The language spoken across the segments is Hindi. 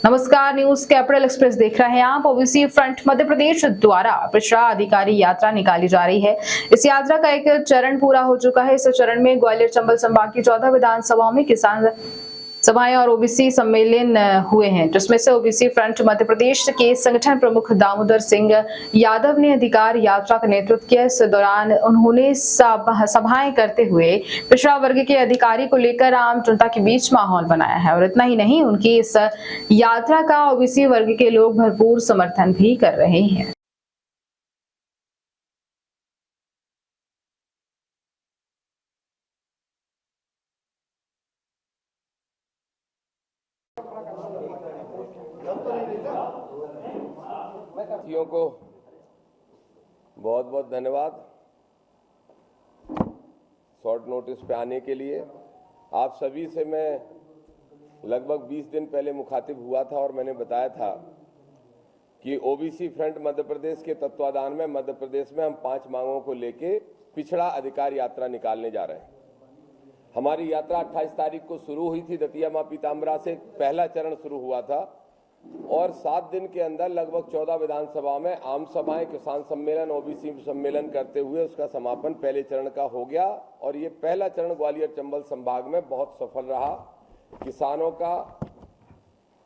नमस्कार, न्यूज कैपिटल एक्सप्रेस देख रहे हैं आप। ओबीसी फ्रंट मध्य प्रदेश द्वारा पिछड़ा अधिकारी यात्रा निकाली जा रही है। इस यात्रा का एक चरण पूरा हो चुका है। इस चरण में ग्वालियर चंबल संभाग की 14 विधानसभाओं में किसान सभाएं और ओबीसी सम्मेलन हुए हैं, जिसमें से ओबीसी फ्रंट मध्य प्रदेश के संगठन प्रमुख दामोदर सिंह यादव ने अधिकार यात्रा का नेतृत्व किया। इस दौरान उन्होंने सभाएं करते हुए पिछड़ा वर्ग के अधिकारी को लेकर आम जनता के बीच माहौल बनाया है और इतना ही नहीं, उनकी इस यात्रा का ओबीसी वर्ग के लोग भरपूर समर्थन भी कर रहे हैं। साथियों को बहुत बहुत धन्यवाद शॉर्ट नोटिस पे आने के लिए। आप सभी से मैं लगभग 20 दिन पहले मुखातिब हुआ था और मैंने बताया था कि ओबीसी फ्रंट मध्य प्रदेश के तत्वाधान में मध्य प्रदेश में हम 5 मांगों को लेके पिछड़ा अधिकार यात्रा निकालने जा रहे हैं। हमारी यात्रा 28 तारीख को शुरू हुई थी। दतिया मां पीताम्बरा से पहला चरण शुरू हुआ था और 7 दिन के अंदर लगभग 14 विधानसभा में आम सभाएं, किसान सम्मेलन, ओबीसी सम्मेलन करते हुए उसका समापन पहले चरण का हो गया। और ये पहला चरण ग्वालियर चंबल संभाग में बहुत सफल रहा। किसानों का,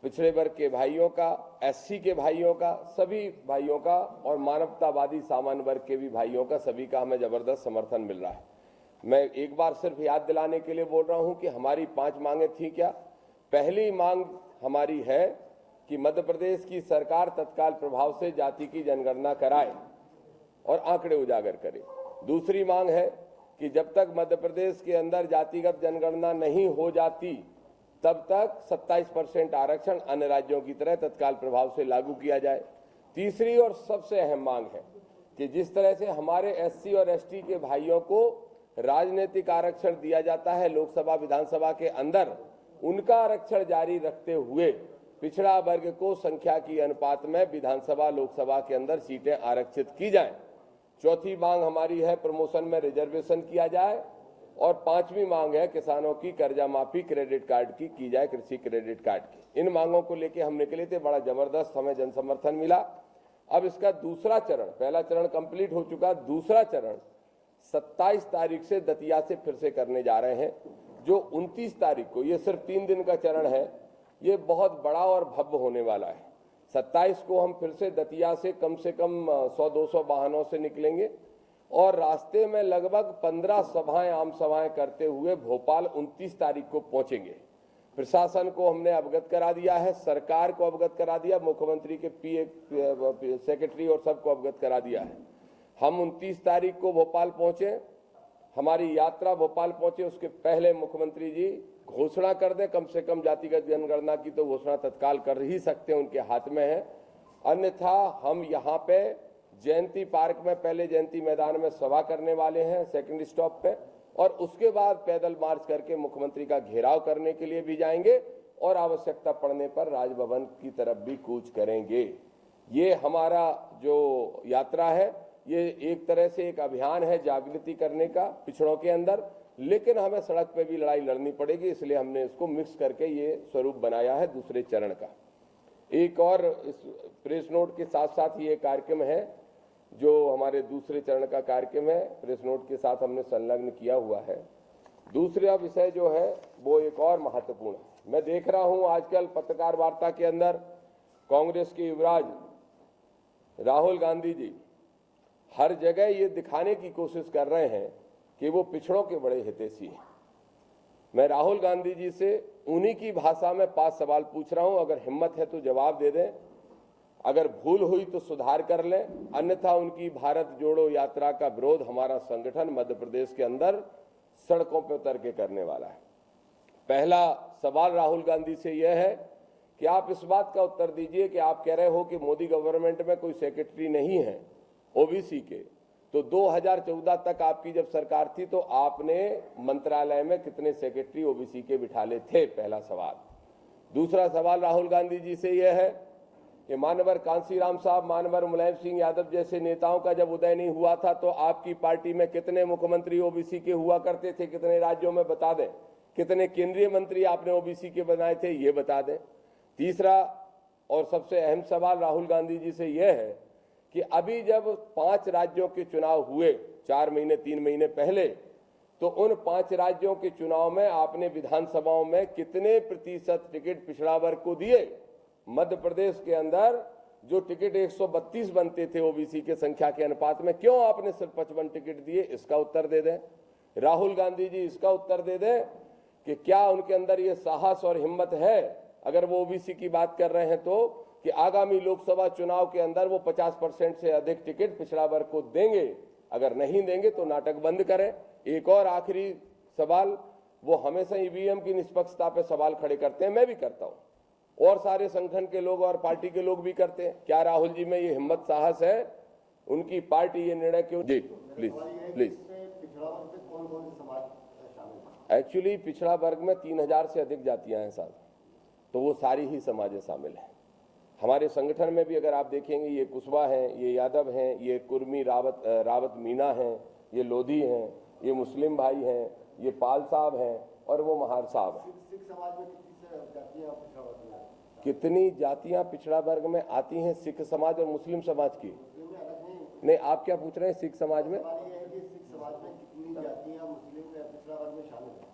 पिछड़े वर्ग के भाइयों का, एससी के भाइयों का, सभी भाइयों का और मानवतावादी सामान्य वर्ग के भी भाइयों का, सभी का हमें जबरदस्त समर्थन मिल रहा है। मैं एक बार सिर्फ याद दिलाने के लिए बोल रहा हूं कि हमारी 5 मांगें थी। क्या? पहली मांग हमारी है कि मध्य प्रदेश की सरकार तत्काल प्रभाव से जाति की जनगणना कराए और आंकड़े उजागर करे। दूसरी मांग है कि जब तक मध्य प्रदेश के अंदर जातिगत जनगणना नहीं हो जाती तब तक 27% आरक्षण अन्य राज्यों की तरह तत्काल प्रभाव से लागू किया जाए। तीसरी और सबसे अहम मांग है कि जिस तरह से हमारे एससी और एसटी के भाइयों को राजनीतिक आरक्षण दिया जाता है लोकसभा विधानसभा के अंदर, उनका आरक्षण जारी रखते हुए पिछड़ा वर्ग को संख्या की अनुपात में विधानसभा लोकसभा के अंदर सीटें आरक्षित की जाएं। चौथी मांग हमारी है प्रमोशन में रिजर्वेशन किया जाए और 5वीं मांग है किसानों की कर्जा माफी क्रेडिट कार्ड की जाए, कृषि क्रेडिट कार्ड की। इन मांगों को लेकर हम निकले थे, बड़ा जबरदस्त हमें जन समर्थन मिला। अब इसका दूसरा चरण, पहला चरण कंप्लीट हो चुका, दूसरा चरण 27 तारीख से दतिया से फिर से करने जा रहे हैं, जो 29 तारीख को, ये सिर्फ 3 दिन का चरण है, ये बहुत बड़ा और भव्य होने वाला है। 27 को हम फिर से दतिया से कम 100-200 वाहनों से निकलेंगे और रास्ते में लगभग 15 सभाएं, आम सभाएं करते हुए भोपाल 29 तारीख को पहुंचेंगे। प्रशासन को हमने अवगत करा दिया है, सरकार को अवगत करा दिया, मुख्यमंत्री के सेक्रेटरी और सबको अवगत करा दिया है। हम 29 तारीख को भोपाल पहुंचे, हमारी यात्रा भोपाल पहुंचे, उसके पहले मुख्यमंत्री जी घोषणा कर दें, कम से कम जातिगत जनगणना की तो घोषणा तत्काल कर ही सकते हैं, उनके हाथ में है। अन्यथा हम यहाँ पे जयंती पार्क में, पहले जयंती मैदान में सभा करने वाले हैं सेकंड स्टॉप पे, और उसके बाद पैदल मार्च करके मुख्यमंत्री का घेराव करने के लिए भी जाएंगे और आवश्यकता पड़ने पर राजभवन की तरफ भी कूच करेंगे। ये हमारा जो यात्रा है, ये एक तरह से एक अभियान है जागृति करने का पिछड़ों के अंदर, लेकिन हमें सड़क पे भी लड़ाई लड़नी पड़ेगी, इसलिए हमने इसको मिक्स करके ये स्वरूप बनाया है दूसरे चरण का। एक और इस प्रेस नोट के साथ साथ ये कार्यक्रम है जो हमारे दूसरे चरण का कार्यक्रम है, प्रेस नोट के साथ हमने संलग्न किया हुआ है। दूसरा विषय जो है वो एक और महत्वपूर्ण है। मैं देख रहा हूं आजकल पत्रकार वार्ता के अंदर कांग्रेस के युवराज राहुल गांधी जी हर जगह ये दिखाने की कोशिश कर रहे हैं कि वो पिछड़ों के बड़े हितैषी हैं। मैं राहुल गांधी जी से उन्हीं की भाषा में 5 सवाल पूछ रहा हूं, अगर हिम्मत है तो जवाब दे दें, अगर भूल हुई तो सुधार कर लें, अन्यथा उनकी भारत जोड़ो यात्रा का विरोध हमारा संगठन मध्य प्रदेश के अंदर सड़कों पर उतर के करने वाला है। पहला सवाल राहुल गांधी से यह है कि आप इस बात का उत्तर दीजिए कि आप कह रहे हो कि मोदी गवर्नमेंट में कोई सेक्रेटरी नहीं है ओबीसी के, तो 2014 तक आपकी जब सरकार थी तो आपने मंत्रालय में कितने सेक्रेटरी ओबीसी के बिठाले थे? पहला सवाल। दूसरा सवाल राहुल गांधी जी से यह है कि मानवर कांसीराम साहब, मानवर मुलायम सिंह यादव जैसे नेताओं का जब उदय नहीं हुआ था तो आपकी पार्टी में कितने मुख्यमंत्री ओबीसी के हुआ करते थे? कितने राज्यों में बता दें। कितने केंद्रीय मंत्री आपने ओबीसी के बनाए थे? ये बता दें। तीसरा और सबसे अहम सवाल राहुल गांधी जी से यह है कि अभी जब 5 राज्यों के चुनाव हुए 4 महीने 3 महीने पहले, तो उन 5 राज्यों के चुनाव में आपने विधानसभाओं में कितने प्रतिशत टिकट पिछड़ा वर्ग को दिए? मध्य प्रदेश के अंदर जो टिकट 132 बनते थे ओबीसी के संख्या के अनुपात में, क्यों आपने सिर्फ 55 टिकट दिए? इसका उत्तर दे दें राहुल गांधी जी, इसका उत्तर दे दें कि क्या उनके अंदर ये साहस और हिम्मत है, अगर वो ओबीसी की बात कर रहे हैं तो, कि आगामी लोकसभा चुनाव के अंदर वो 50% से अधिक टिकट पिछड़ा वर्ग को देंगे? अगर नहीं देंगे तो नाटक बंद करें। एक और आखिरी सवाल, वो हमेशा ईवीएम की निष्पक्षता पे सवाल खड़े करते हैं, मैं भी करता हूं और सारे संगठन के लोग और पार्टी के लोग भी करते हैं। क्या राहुल जी में ये हिम्मत साहस है? उनकी पार्टी ये निर्णय क्यों? जी प्लीज प्लीज। एक्चुअली पिछड़ा वर्ग में 3000 से अधिक जातियां हैं साहब, तो वो सारी ही समाजें शामिल हैं। हमारे संगठन में भी अगर आप देखेंगे, ये कुशवा हैं, ये यादव हैं, ये कुर्मी रावत मीणा हैं, ये लोधी हैं, ये मुस्लिम भाई हैं, ये पाल साहब हैं और वो महार साहब हैं। सिख समाज में कितनी जातियां पिछड़ा वर्ग में आती हैं? सिख समाज और मुस्लिम समाज की नहीं, आप क्या पूछ रहे हैं? सिख समाज में सिख समाज में कितनी जातियां मुस्लिम पिछड़ा वर्ग में शामिल हैं?